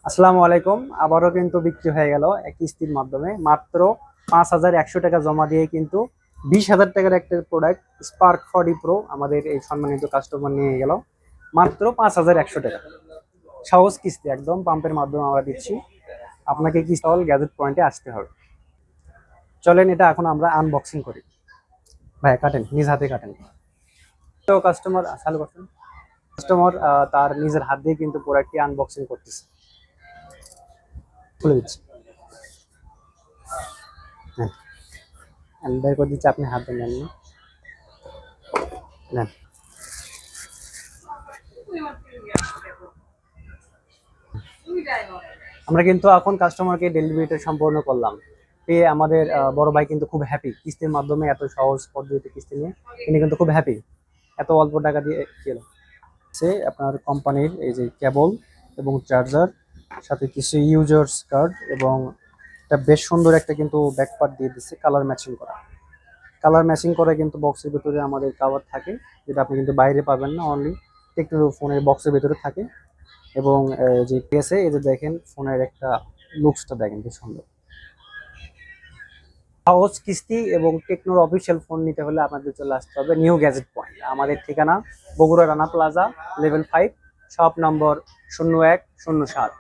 আসসালামু আলাইকুম। আবারও কিন্তু বিক্রি হয়ে গেল এক কিস্তির মাধ্যমে মাত্র 5,100 টাকা জমা দিয়ে কিন্তু 20,000 টাকার একটা প্রোডাক্ট স্পার্ক 40 প্রো আমাদের এই সম্মানিত কাস্টমার নিয়ে গেল মাত্র 5,100 টাকা। সহজ কিস্তি একদম পাম্পের মাধ্যমে আমরা দিচ্ছি। আপনাকে কি সল গ্যাজেট পয়েন্টে আসতে হবে। চলেন এটা এখন আমরা আনবক্সিং করি। ভাই কাটেন, নিজ হাতে কাটেন। তো কাস্টমার চালু করছেন। কাস্টমার তার নিজের হাত দিয়ে কিন্তু প্রোডাক্টটি আনবক্সিং করতেছে। খুলে দিচ্ছি। হ্যাঁ, আমি বের করে দিচ্ছি, আপনি হাত দিয়ে নেন না। নেন। আমরা কিন্তু এখন কাস্টমারকে ডেলিভারিটা সম্পূর্ণ করলাম। পেয়ে আমাদের বড় ভাই কিন্তু খুব হ্যাপি। কিস্তির মাধ্যমে এত সহজ পদ্ধতিতে কিস্তি নিয়ে তিনি কিন্তু খুব হ্যাপি। এত অল্প টাকা দিয়ে গেল সে আপনার কোম্পানির এই যে কেবল এবং চার্জার, সাথে কিছু ইউজার্স কার্ড এবং একটা বেশ সুন্দর একটা কিন্তু ব্যাকপার্ট দিয়ে দিচ্ছে কালার ম্যাচিং করে কিন্তু বক্সের ভিতরে আমাদের কাভার থাকে, যেটা আপনি কিন্তু বাইরে পাবেন না, অনলি একটু ফোনের বক্সের ভিতরে থাকে। এবং যে কেসে এই যে দেখেন ফোনের একটা লুকসটা দেখেন কি সুন্দর। সহজ কিস্তি এবং টেকনোর অফিসিয়াল ফোন নিতে হলে আপনাদের চলে আসতে হবে নিউ গ্যাজেট পয়েন্ট। আমাদের ঠিকানা Bogura Rana plaza, level 5, shop number 0107।